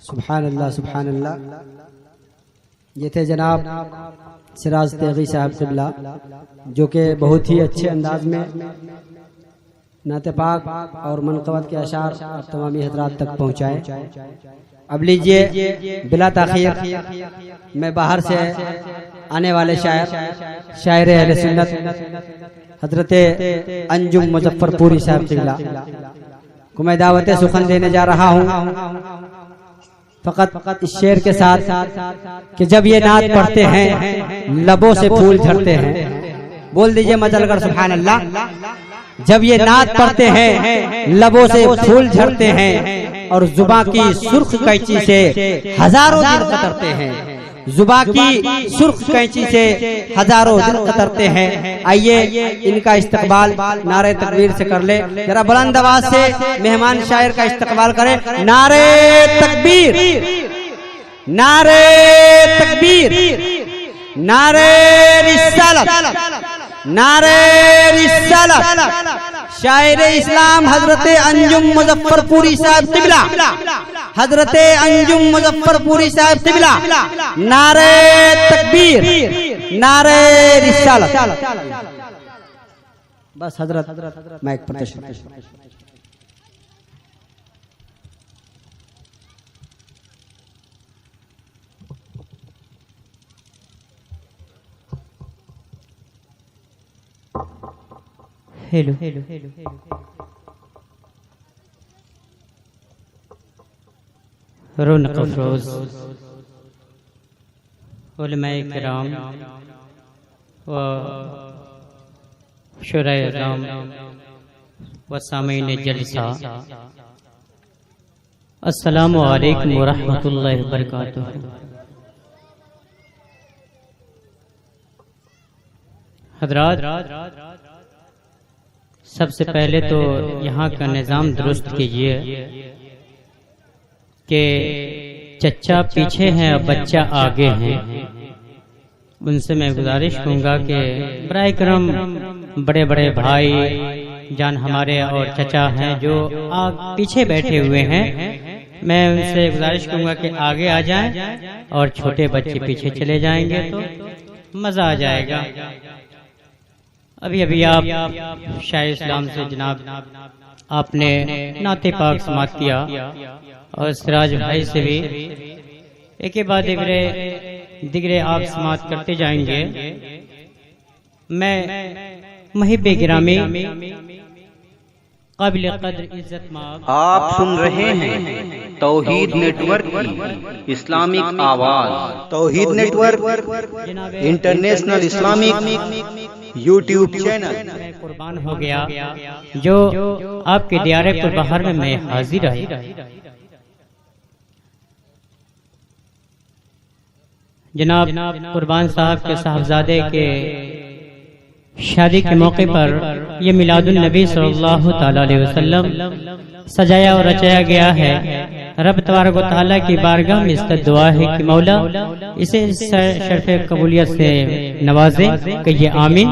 सुभान अल्लाह सुभान अल्लाह। ये थे जनाब सिराज तेगी साहब क़िबला, जो कि बहुत ही अच्छे अंदाज में नाते पाक और मनक़बत के अशार तमामी हज़रात तक पहुँचाए। अब लीजिए बिला ताख़ीर मैं बाहर से आने वाले शायर अहले सुन्नत हज़रत अंजुम मुज़फ़्फ़रपुरी साहब क़िबला को मैं दावत सुखन देने जा रहा हूँ, फकत इस शेर के साथ कि जब ये नात पढ़ते हैं लबों से फूल झड़ते हैं। बोल दीजिए मजलगर सुभान अल्लाह। जब ये नात पढ़ते हैं लबों से फूल झड़ते हैं और जुबां की सुर्ख कैंची से हजारों दिन कतरते हैं। जुबां की सुर्ख कैंची से हजारों दिन कतरते हैं। आइए इनका इस्तकबाल नारे तकबीर से कर ले। जरा बुलंद आवाज से मेहमान शायर का इस्तकबाल करें। नारे तकबीर, नारे तकबीर, नारे रिसालत, नारे रिसालत। शायर इस्लाम हजरत अंजुम मुज़फ़्फ़रपुरी साहब क़िबला, हजरत अंजुम मुज़फ़्फ़रपुरी साहब क़िबला। नारे तकबीर, नारे रिसालत। बस हजरत माइक पर तशरीफ। हेलो रौनक अफरोज उलमाए किराम व शुराए अज़ाम व सामीन जलसा, अस्सलामु अलैकुम व रहमतुल्लाहि व बरकातुहू। हज़रात, सबसे पहले तो यहाँ का निज़ाम दुरुस्त कीजिए कि चच्चा पीछे हैं और बच्चा आगे हैं। उनसे मैं गुजारिश करूँगा कि बराए करम बड़े बड़े भाई जान हमारे और चचा हैं जो पीछे बैठे हुए हैं, मैं उनसे गुजारिश करूँगा कि आगे आ जाएं और छोटे बच्चे पीछे चले जाएंगे तो मज़ा आ जाएगा। अभी अभी आप शायर इस्लाम से जनाब आपने नाते पाक समात किया और सिराज भाई से भी एक के बाद दिगरे आप समात करते जाएंगे। मैं मुहिब्बे गिरामी काबिल कद्र इज्जत माब, आप सुन रहे हैं तौहीद नेटवर्क की इस्लामिक आवाज। Tauheed network international Islamic YouTube channel. मैं कुर्बान हो गया जो आपके दियारे पर बाहर में मैं हाजिर आई। जनाब कुर्बान साहब के साहबजादे के शादी के मौके पर यह मिलादुन नबी सल्लल्लाहु तआला अलैहि वसल्लम सजाया और रचाया गया है। रब तबारक व तआला की बारगाह में इसका दुआ है कि मौला इसे शर्फ कबूलियत से नवाजे। कहिए आमीन।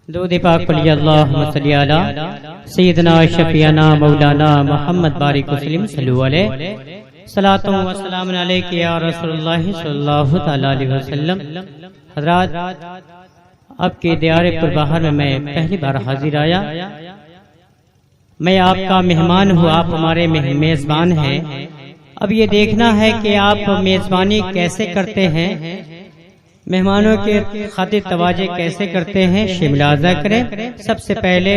दुरूद पाक पढ़िए। अल्लाहुम्मा सल्ली अला सय्यिदना शफीअना मौलाना मुहम्मद बारिक वसल्लम सल्लल्लाहु अलैहि सलातो व सलामुन अलैका या रसूलुल्लाह सल्लल्लाहु तआला अलैहि वसल्लम। हज़रात, आपके दियारे पर बाहर में मैं पहली बार हाजिर आया। मैं आपका मेहमान हूँ, आप हमारे मेजबान हैं। अब ये देखना है कि आप मेजबानी कैसे करते हैं, मेहमानों के खातिर तवाजे कैसे करते हैं, शिमलाजा करें। सबसे पहले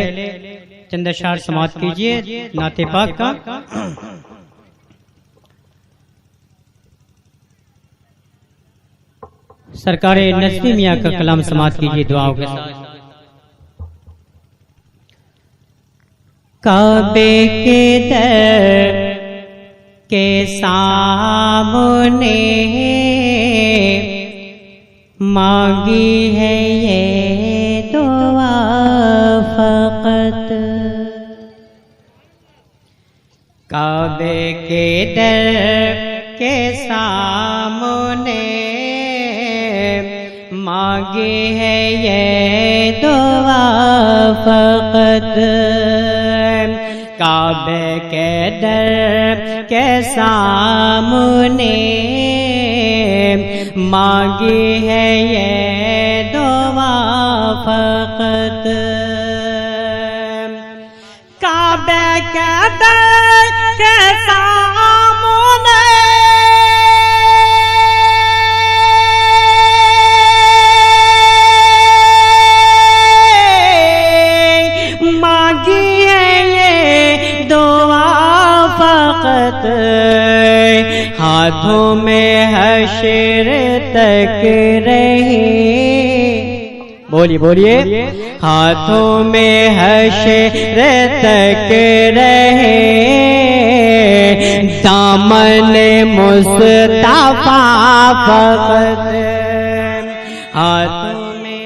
चंद अशार समात कीजिए नाते पाक का। सरकार नज़्मी मियाँ का कलाम समात कीजिए दुआओं के साथ। काबे के दर के सामने मांगी है ये दुआ फकत। काबे के दर के सामने मांगी है ये दुआ फकत। काबे के दर के सामने मांगी है ये दुआ फकत। काबे के दर के सामने मांगी है ये दुआ फकत। हाथों में हश्र तक रहे, बोलिए बोलिए, हाथों में हश्र तक रहे दामन मुस्तफा फकत। हाथों में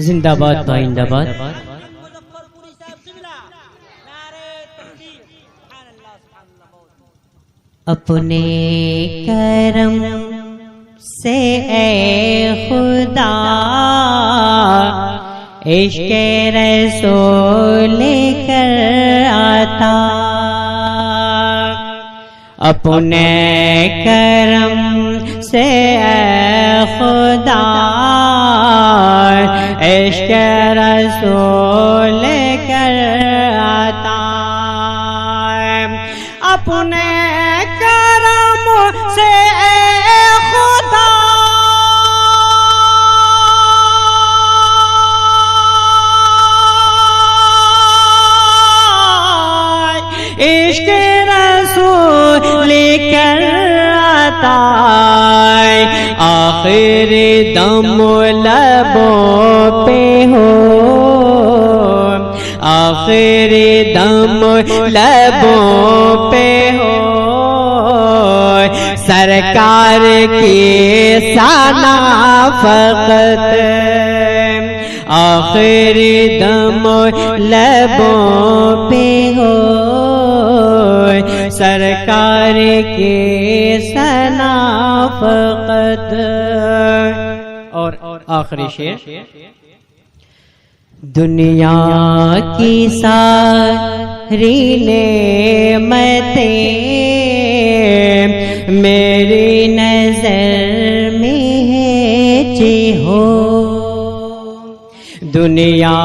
जिंदाबाद भाई जिंदाबाद। अपने करम से ए खुदा इश्क़ रसूल कर आता। अपने करम से ए खुदा इश्क़ रसूल कर आता। अपने करम से खुदा इश्क़ रसूल कर आता। आखिरी दम लबों पे हो, आखिरी दम लबों पे हो सरकार की सना फकत। आखिरी दम लबों पे हो सरकार की सना फकत। और आखिरी शेर, दुनिया की सारी नेमतें मेरी नजर में है जी हो। दुनिया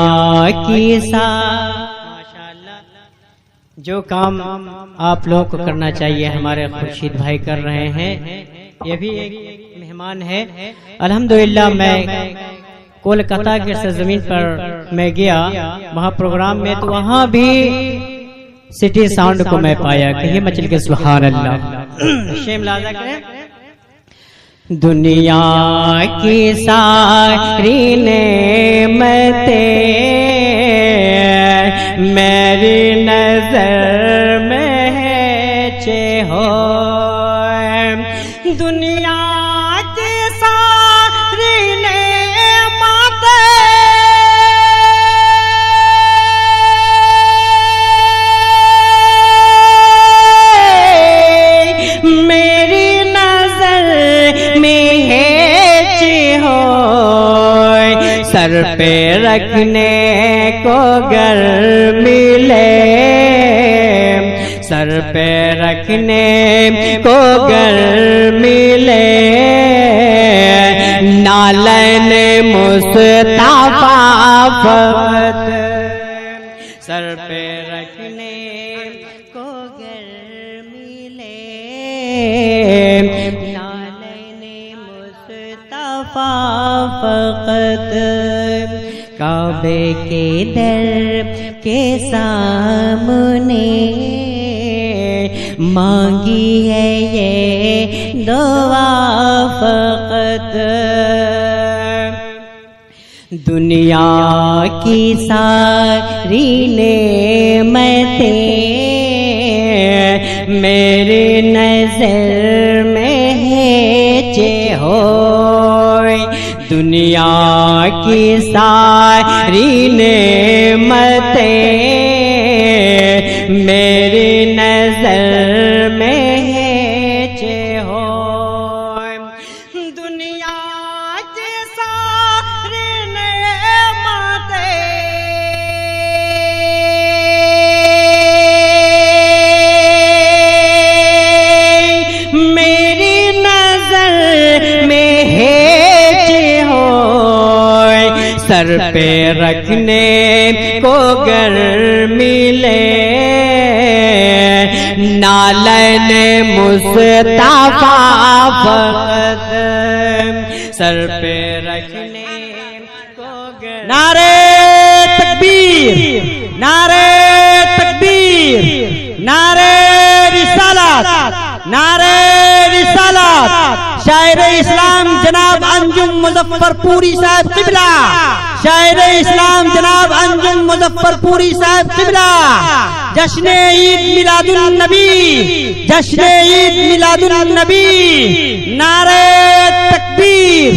की माशाअल्लाह जो काम आप लोगों को करना चाहिए हमारे खुर्शीद भाई कर रहे हैं। ये भी एक मेहमान है अल्हम्दुलिल्लाह। मैं कोलकाता के सरजमीन पर मैं गया वहाँ प्रोग्राम में, तो वहाँ भी सिटी साउंड को मैं पाया। कहिए मचल के सुभान अल्लाह। शेम लाजा करें। दुनिया की सारी नेमतें मेरी नजर में है चे हो। दुनिया की सारी मेरी नजर में है चे हो। सर पे रखने को गर मिले, सर पे रखने को गर मिले नालन मुस्तफा फकत। सर पे रखने को गर मिले नालन मुस्तफा फकत। काबे के दर के सामने मांगी है ये दुआ फकत। दुनिया की सारी नेमतें मेरी नजर में है जे हो। दुनिया की सारी नेमतें मेरी नजर में है जे हो। सर पे रखने को गर मिले नालन मुस्तफा फकत सर पे रखने को गर। नारे तकबीर, नारे तकबीर, नारे रिसालत, नारे रिसालत। शायर इस्लाम जनाब अंजुम मुजफ्फरपुरी साहब किबला, शायर इस्लाम जनाब अंजुम मुजफ्फरपुरी साहब किबला। जश्न ईद मिलादुन नबी, जश्न ईद मिलादुन नबी। नारे तकबीर,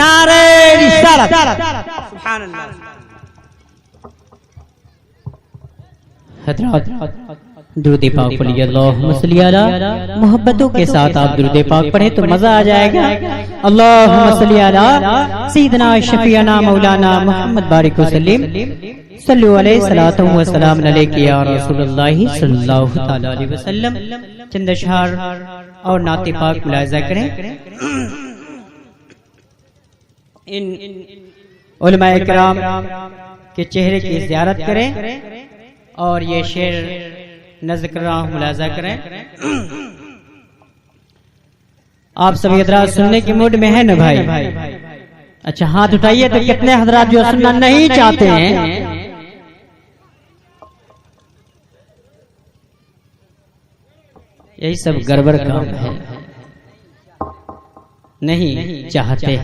नारे रिसालत। सुभान अल्लाह। हजरात दुरूद पाक पढ़िए, अल्लाहुम्मा सल्ली अला। मोहब्बतों के साथ आप दुरूद पाक पढ़े तो मजा आ जाएगा। अल्लाहुम्मा सल्ली अला सय्यिदना शफीअना मौलाना मोहम्मद बारिक वसल्लम सल्लल्लाहु अलैहि सलातु व सलाम अलैहि या रसूलुल्लाह सल्लल्लाहु तआला अलैहि वसल्लम। चंद अशआर और नात पाक मुलाहिजा करें। इन उलमाए किराम के चेहरे की ज़ियारत करें और ये शेर नज़्म कर रहा हूं, मुलाहिजा करें। आप सभी हजरात सुनने के मूड में है ना भाई? अच्छा हाथ उठाइए तो कितने हजरात जो सुनना नहीं चाहते हैं? यही सब गड़बड़ काम है, नहीं चाहते।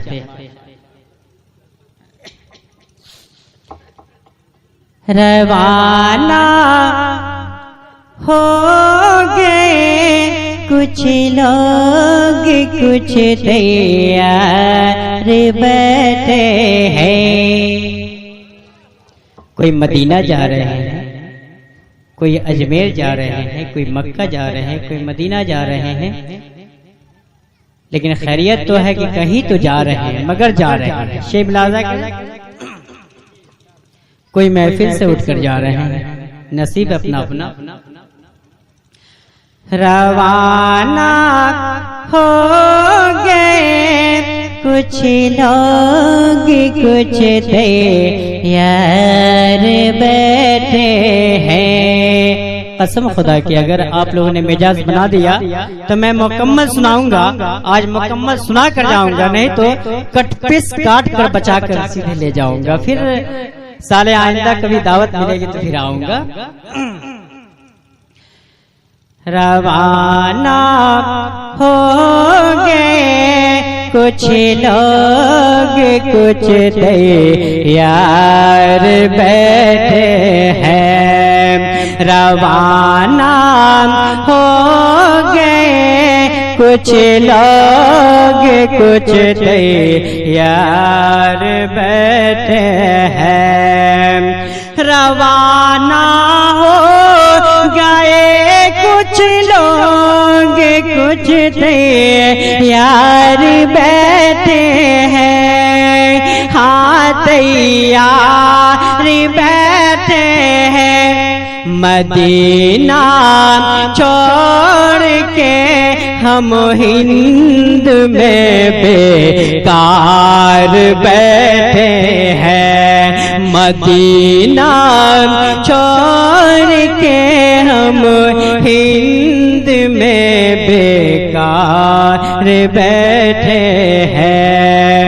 रवाना हो गए कुछ लोग, कुछ तैयार बैठे हैं। कोई मदीना जा रहे हैं, कोई अजमेर जा रहे हैं, कोई मक्का जा रहे हैं, कोई मदीना जा रहे हैं। लेकिन खैरियत तो है कि कहीं तो जा रहे हैं, मगर जा रहे हैं। शेख मुलाहिजा करें, कोई महफिल से उठकर जा रहे हैं, नसीब अपना अपना। रवाना हो गए कुछ लोग, कुछ तैयार बैठे हैं। कसम खुदा की अगर आप लोगों ने मिजाज बना दिया तो मैं मुकम्मल सुनाऊंगा, आज मुकम्मल सुना कर जाऊंगा, नहीं तो कट पिस काट कर बचा कर सीधे ले जाऊंगा। फिर साले आइंदा कभी दावत मिलेगी तो फिर आऊंगा। रवाना हो गए कुछ लोग, कुछ तैयार बैठे हैं। रवाना हो गए कुछ लोग, कुछ तैयार बैठे हैं। रवाना हो गए कुछ लोग, कुछ तैयार बैठे हैं। हाँ तैयार बैठे हैं। मदीना छोड़ के हम हिंद में बेकार बैठे हैं। मदीना छोड़ के हम हिंद में बेकार बैठे हैं।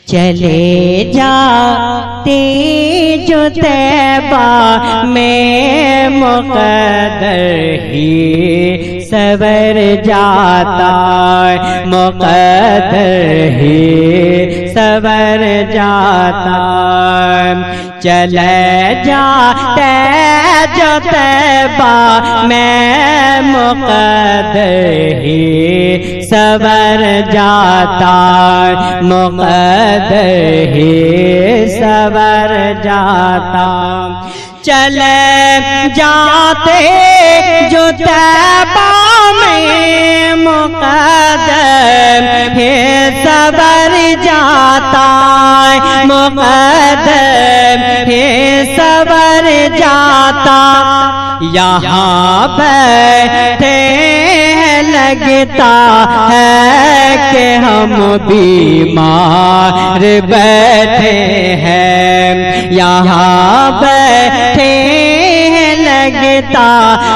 चले जाते जो तैबा में मुक़द्दर ही सवर जाता, मुक़द्दर ही सवर जाता। चले जाते जो तैबा में मुक़द्दर ही सवर जाता, मुक़द्दर ही सवर जाता। चले जाते जो तैबा में मुक़द्दर ही सवर जाता, मुक़द्दर ही सवर जाता। यहाँ बैठे लगता है कि हम बीमार बैठे हैं, यहाँ बैठे लगता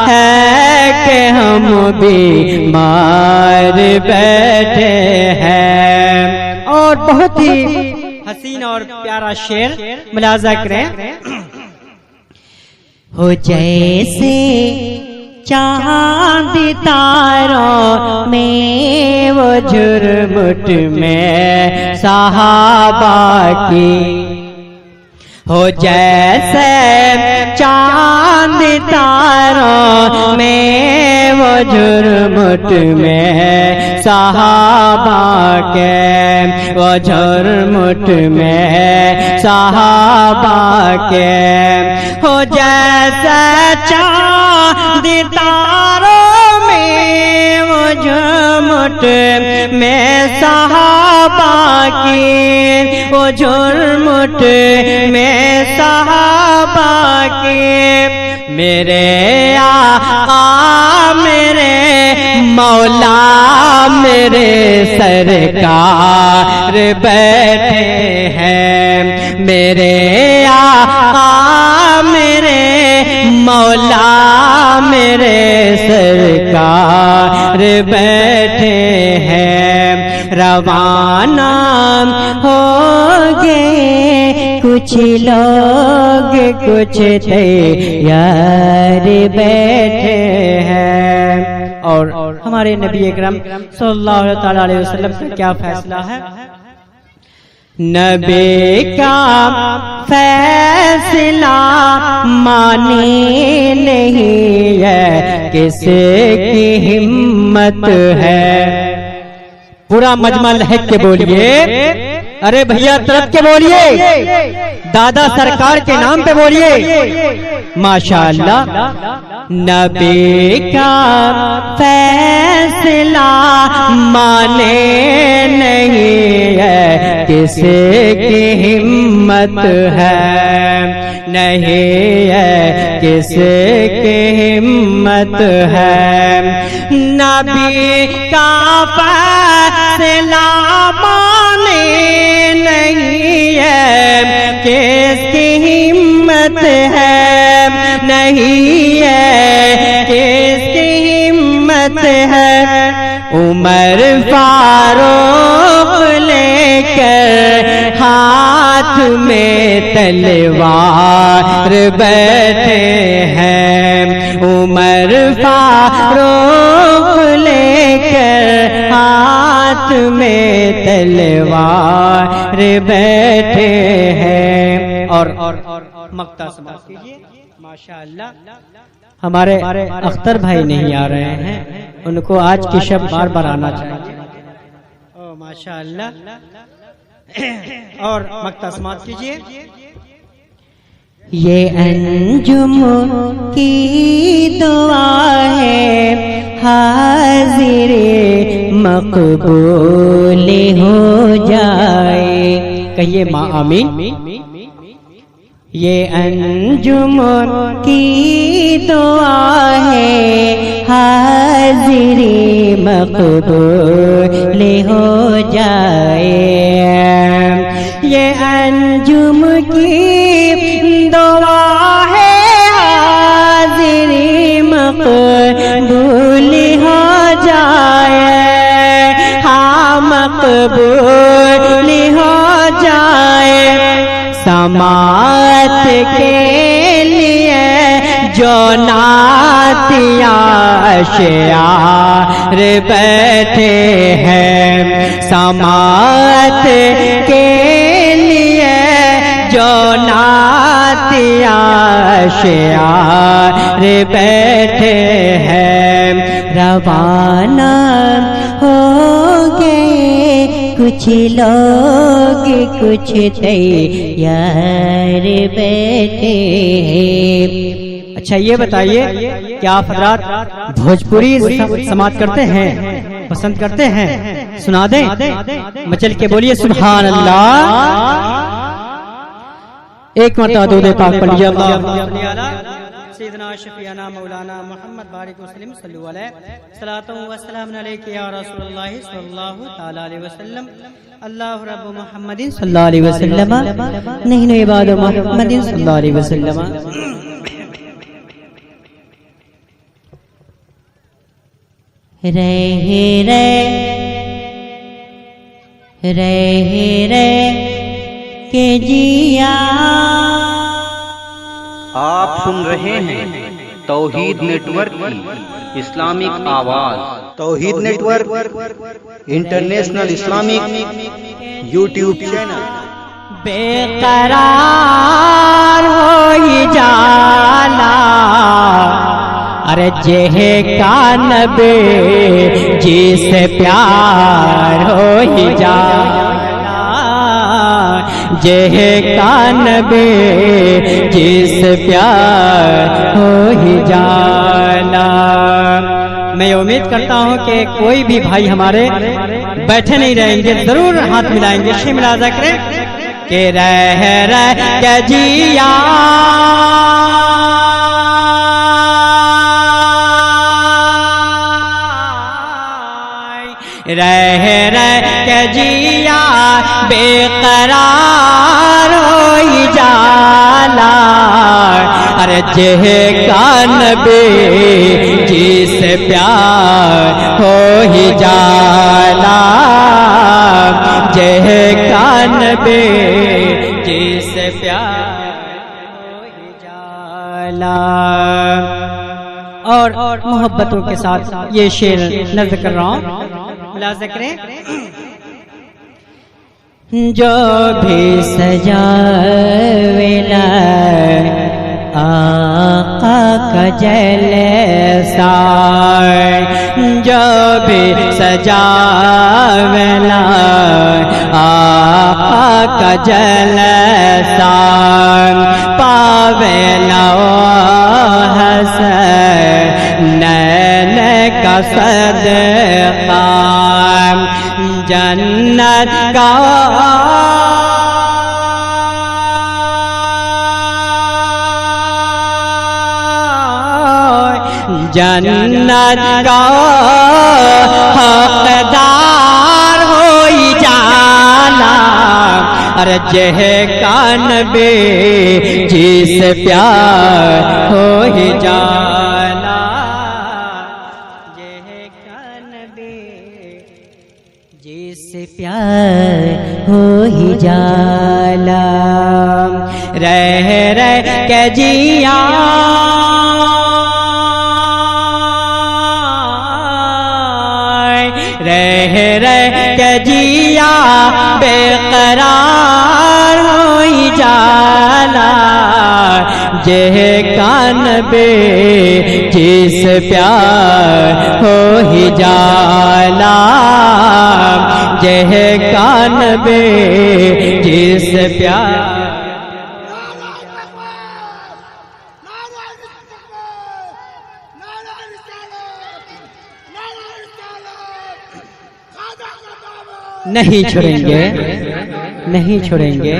है कि हम बीमार बैठे हैं। और बहुत ही हसीन और प्यारा शेर मुलाजा करें। हो जैसे चांद तारों में वो झुरमुट में सहाबा की, हो जैसे चांद तारों में वो झुरमुट में सहाबा के, वो झुरमुट में सहाबा के, हो जैसे चांद तारों में वो झुरमुट में सहाबा की, वो झुरमुट में सहाबा की। मेरे आका मेरे मौला मेरे सरकार बैठे हैं, मेरे आका मेरे मौला मेरे सरकार बैठे हैं। रवाना हो गए कुछ लोग कुछ तैयार बैठे हैं। और हमारे नबी अकरम सल्लल्लाहु अलैहि वसल्लम का क्या फैसला है? नबी का फैसला माने नहीं है, किसी की हिम्मत है। पूरा मजमा लहक के बोलिए, अरे भैया तरफ के बोलिए, दादा सरकार के नाम पे बोलिए। माशाअल्लाह। नबी का फैसला माने नहीं है, किसी की हिम्मत है, नहीं है किसी की हिम्मत है। नबी का फैसला माने नहीं है, किसकी हिम्मत है, नहीं है किसकी हिम्मत है। उमर फारूक लेकर हाथ में तलवार बैठे हैं, उमर फारूक लेकर हाथ में तलवार बैठे हैं। और मक्ता समाज कीजिए। माशाअल्लाह। हमारे अख्तर भाई नहीं आ रहे हैं, उनको आज की शब बार बार आना चाहिए। ओ माशाअल्लाह। और मक्ता समाज कीजिए। ये अंजुम की दुआ है, हाजिर मकबूल हो जाए। कहिए माँ आमीन। ये अंजुम की दुआ है, हाजिर मकबूल हो जाए। ये अंजुम की दुआ है, हाजिर मकबूल हो जाए, हाँ मकबूल हो जाए। समात के लिए जो नातिया अशयार बैठे हैं, समात के लिए जो नातिया अशयार बैठे हैं। रवाना हो गए कुछ लोग कुछ तैयार बैठे हैं। अच्छा ये बताइए क्या आप हजरात भोजपुरी समाज करते हैं, पसंद करते हैं? सुना दें, मचल के बोलिए सुभान अल्लाह। एक मरतबा दूध पाक पढ़िए। सैयदना शफीना मौलाना मोहम्मद बारिक मुस्लिम सल्लल्लाहु अलैहि सलातो व सलाम अलैका या रसूलुल्लाह सल्लल्लाहु तआला अलैहि वसल्लम अल्लाह रब्बु मुहम्मदिन सल्लल्लाहु अलैहि वसल्लम नहनु इबादु मुहम्मदिन सल्लल्लाहु अलैहि वसल्लम। रे के जिया। आप सुन रहे हैं तौहीद नेटवर्क की इस्लामिक आवाज। Tauheed network international Islamic YouTube channel. बेकरार हो ही जाला अरे जेह का नबी जिससे प्यार हो ही जाला जेह का नबी जिससे प्यार हो ही जाला। मैं उम्मीद करता हूँ कि कोई भी भाई हमारे बैठे नहीं रहेंगे, जरूर हाथ मिलाएंगे। शे मिलाजा करें कि रह के जिया रह के जिया बेकरार हो जाला अरे जेह का नबी जिससे प्यार हो ही जाला जेह का नबी जिससे प्यार हो ही जाला। और मोहब्बतों के साथ ये शेर नज़्म कर रहा हूँ, मुलाज़ा करें। जो भी सजावेला आका का जलसा जो भी सजावेला आका का जलसा पावेला हसन का सदका जन्नत का जन्नत का हकदार हो जाला अरे जेह का नबी जिससे प्यार हो ही जाला जेह का नबी जिससे प्यार हो ही जाला। रह के जिया रह के जिया बेकरार हो ही जाला जेह का नबी जिस प्यार हो ही जाला जेह का नबी जिस प्यार। नहीं छोड़ेंगे नहीं छोड़ेंगे।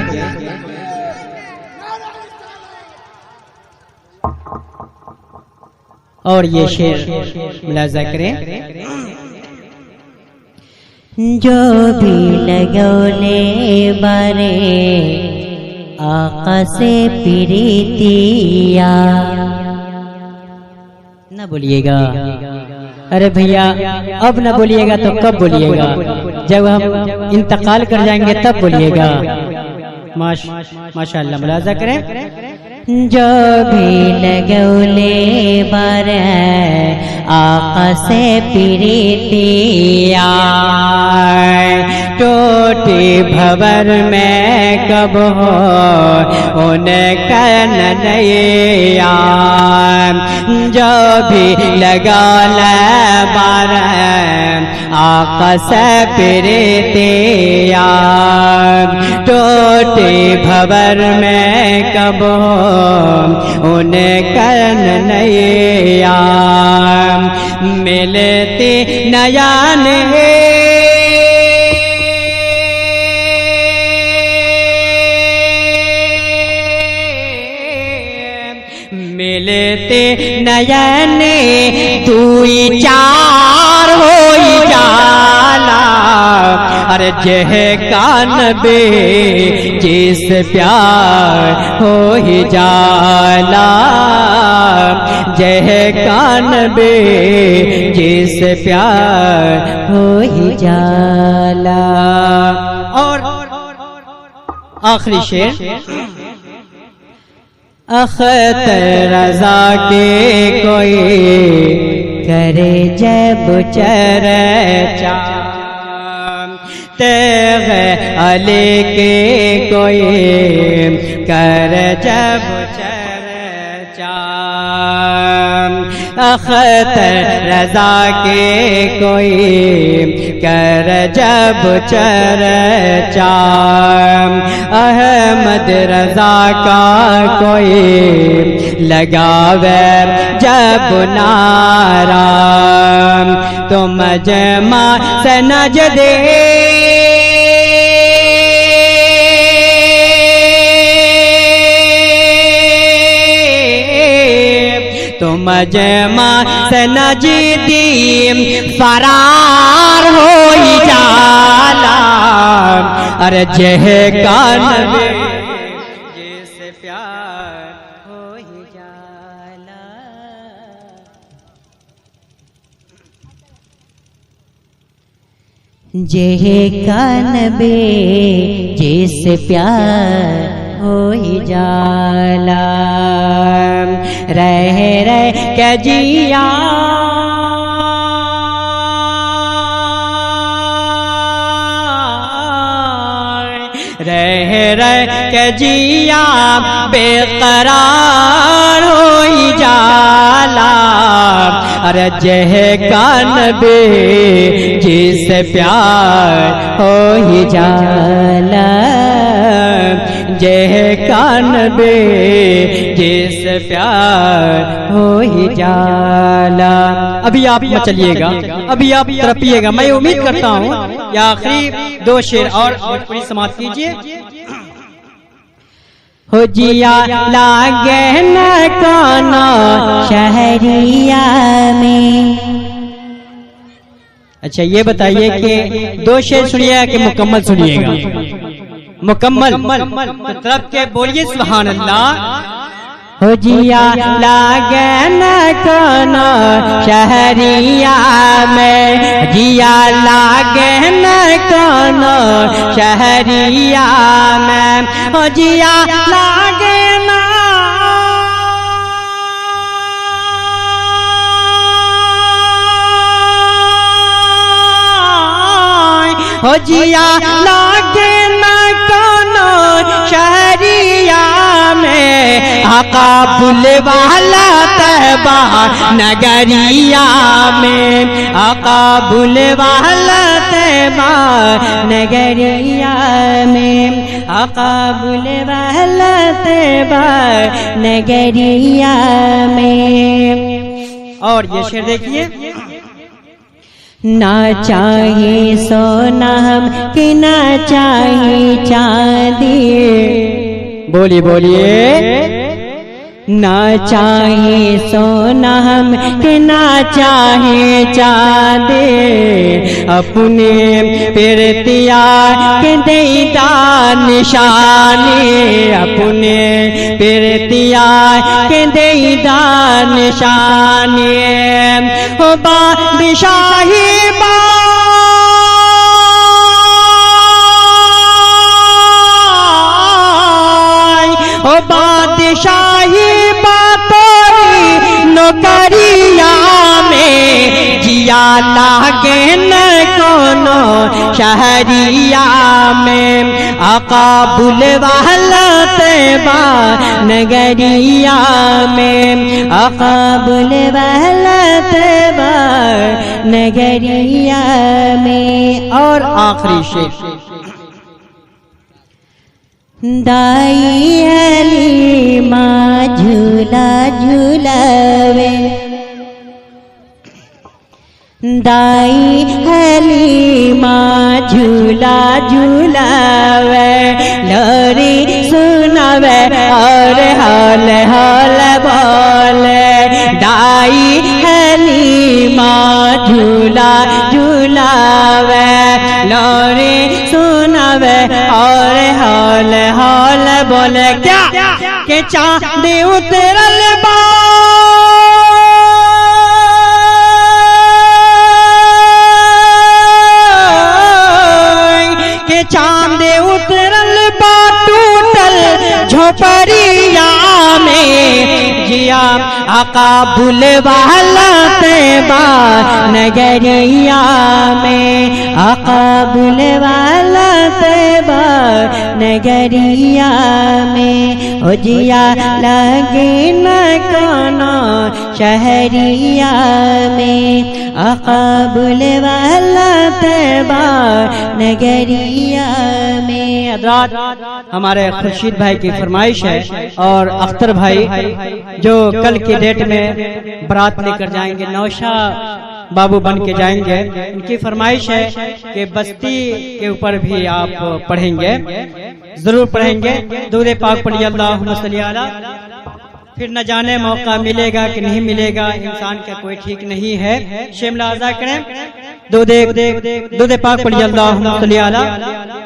और ये शेर मुलाज़ा करें। जो भी लगौले बारे आका से प्रीतिया न बोलिएगा। अरे भैया अब न बोलिएगा तो कब बोलिएगा? जब हम इंतकाल कर जाएंगे तब बोलिएगा। माशाअल्लाह मुलाज़ा करें। जो भी लगौले बार आका से प्रीतिया टोटी भवर में कब हो उनका नैया जो भी लगा बार आका से प्रीतिया टोटी भवर में कब हो उनका नैया मिलती नयन मिलते नयन दुई चार होई जाला। अरे जह कान बे जिस प्यार हो ही जाला, जह कान बे जिस प्यार हो ही जाला। और आखिरी शेर, अख्तर रजा के कोई करे जब चर्चा, तेग अली के कोई कर जब चर्चा। अख्तर रजा के कोई कर जब चर्चा, अहमद रजा का कोई लगावे जब नारा, तो मजमा से नज दे तो मजमा से नजदी फरार हो जाला। अरे जह कान में जैसे प्यार हो जाला। जह कान में जैसे प्यार हो जाला। रह रह के जिया रह रह के जिया बेकरार हो जाला। अरे जह कान बे जिस प्यार हो ही जाला, जह कान बे जिस प्यार हो ही जाला। अभी आप चलिएगा, अभी आप तरपिएगा। मैं उम्मीद करता हूँ कि आखिरी दो शेर और पूरी समाप्त कीजिए। हो जिया लागे न काना शहरिया में। अच्छा ये बताइए कि दो शेर सुनिएगा कि मुकम्मल सुनिएगा? मुकम्मल तरफ के बोलिए सुभान अल्लाह। हो जिया लागे न काना शहरिया में, जिया लागे न काना शहरिया में, हो जिया लागे न हो जिया लागे न काना शहरिया में, आका बुलवाला तैबा नगरिया में, आका बुलवाला तैबा नगरिया में, आका बुलवाला तैबा नगरिया में। और ये शेर देखिए, ना चाहिए सोना हम कि ना चाहिए चांदी। बोलिए बोलिए। ना चाहिए सोना हम कि ना चाहिए चांदी, अपने पिरतिया के देदा निशानी, अपने पिरतिया के देदा निशानी। हो बादशाही ओ बादशाही बातोरी नौकरिया में, जिया लागे न कोनो शहरिया में, आका बुलवाला तैबा नगरिया में, आका बुलवाला तैबा नगरिया में। और आखिरी शेर, दाई हलीमा झूला झूलावे, दाई हलीमा झूला झूलावे, लोरी सुनावे और हौल हौल बोले, माँ झूला झूलावे लोरी सुनावे और हौल हौल बोले क्या के चांद उतरल बा के चांद उतरल बा टूटल झोपड़िया में जिया आका बुलवाला तेबा नगरिया में आका बुलवाला तेबा नगरिया में ओ जिया लगे न कोनो शहरिया में आका बुलवाला तेबा नगरिया में। हज़रात हमारे खुर्शीद भाई की फरमाइश है और अख्तर भाई जो कल की डेट में बारात लेकर जाएंगे, नौशा बाबू बन के जाएंगे, उनकी फरमाइश है कि बस्ती के ऊपर भी आप पढ़ेंगे, जरूर पढ़ेंगे। दूध पाक पढ़िए अल्लाहुम्मा सल्ली अला। फिर न जाने मौका मिलेगा कि नहीं मिलेगा, इंसान का कोई ठीक नहीं है। शिमला आजा करें, दूध पाक पढ़िए अल्लाहुम्मा सल्ली अला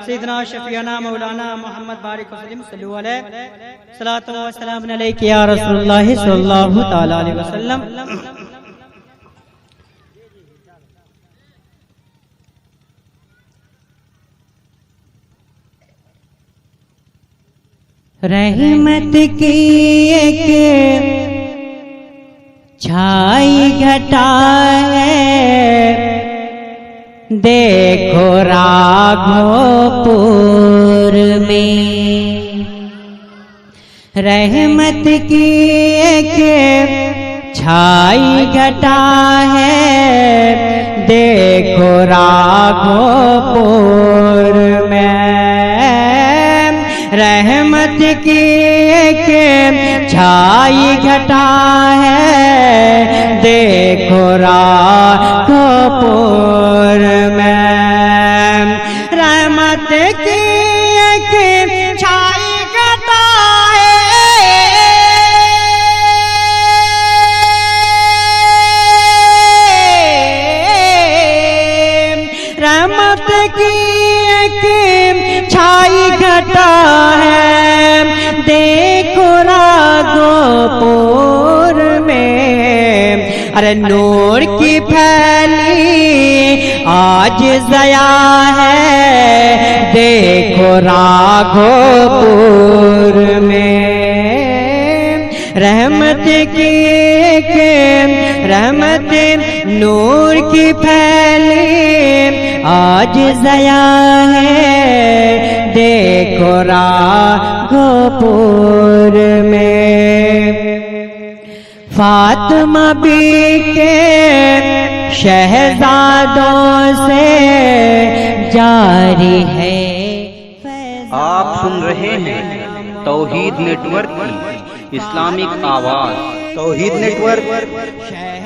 सय्यदना शफीना मौलाना मोहम्मद बारिक वसल्लम सल्लल्लाहु अलैहि सलातो व सलाम अलैका या रसूलुल्लाह सल्लल्लाहु तआला अलैहि वसल्लम। रहमत की एक छाई घटा है देखो राघोपुर में। रहमत की एक छाई घटा है देखो राघोपुर में। रहमत की एक छाई घटा है देखो राघोपुर में। रहमत की एक छाई घटा है रहमत की एक छाई घटा है देखो राघोपुर में। अरे नूर की फैली आज ज़या है देखो राघोपुर में। रहमत की एक रहमत नूर की फैली आज ज़या है देखो राघोपुर में। फातिमा बी के शहजादों से जारी है। आप सुन रहे हैं तौहीद नेटवर्क की इस्लामिक आवाज। Tauheed network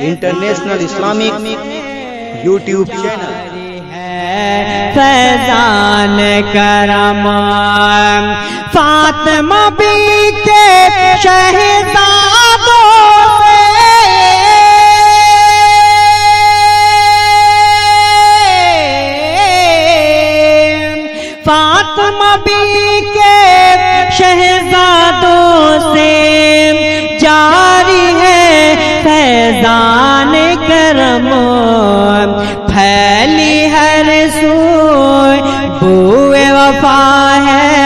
international Islamic YouTube channel. फैजान करम फातिमा बी के शहजादों से फातिमा बी के शहजादों से जारी है फैजान करम। फैली हर सूय बुए वफा है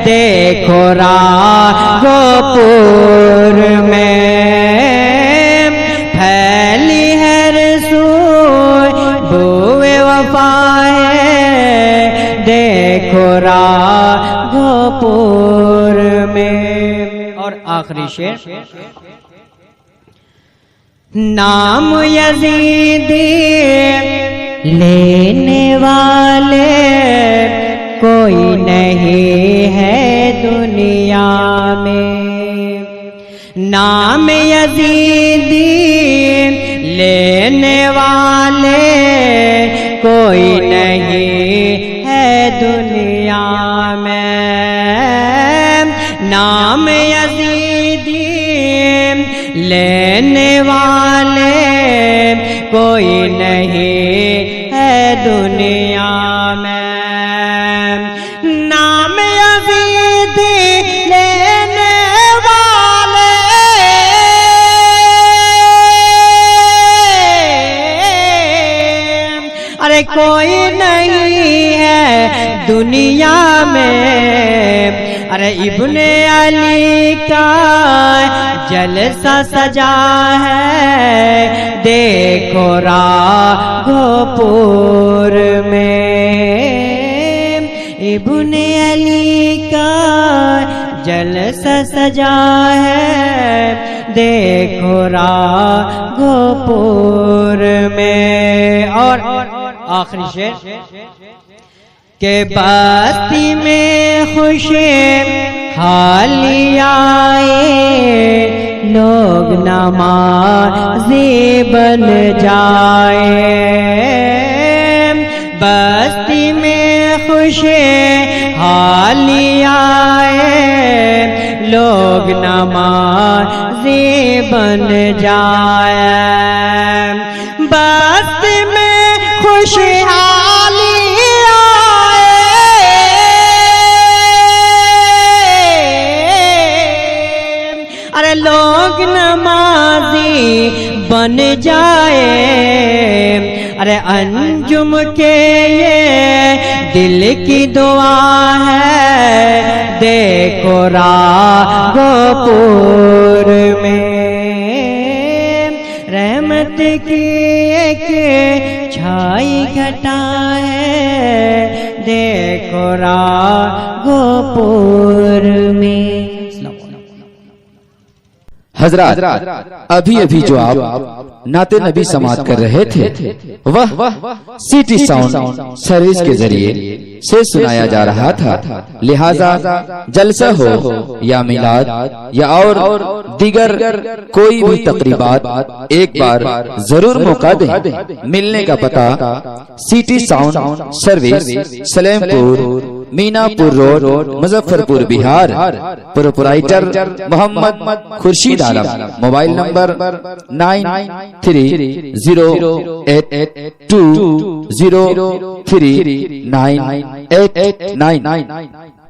देखो राघोपुर में। फैली हर सूय बुए वफा है देखो राघोपुर में। और आखिरी शेर, नाम यजीदी लेने वाले कोई नहीं है दुनिया में। नाम यजीदी लेने वाले कोई नहीं है दुनिया में। नाम यजीदी लेने वाले दुनिया में, नाम यजीद लेने वाले अरे कोई नहीं है दुनिया में। अरे इब्ने अली का जलसा सजा है देखो राघोपुर में। इब्ने अली का जलसा सजा है देखो राघोपुर में। और आखिरी शेर के बस्ती में खुशी हाली आए लोग नमाज़ी बन जाए। बस्ती में खुशी हाली आए लोग नमाज़ी बन जाए। बस्ती में खुशहाली अरे लोग नमाजी बन जाए। अरे अंजुम के ये दिल की दुआ है देखो राघोपुर में। रहमत की एक छाई घटा है देखो राघोपुर में। हजरात अभी अभी जो आप नाते नबी समाप्त कर रहे थे वह सिटी साउंड सर्विस के जरिए से सुनाया जा रहा था। लिहाजा जलसा हो या मिलाद या और दीगर कोई भी तकरीबात एक बार जरूर मौका दें। मिलने का पता city sound service Salempur Meenapur road Muzaffarpur Bihar. Proprietor Mohammad Khurshid Alam. Mobile number 930882039889।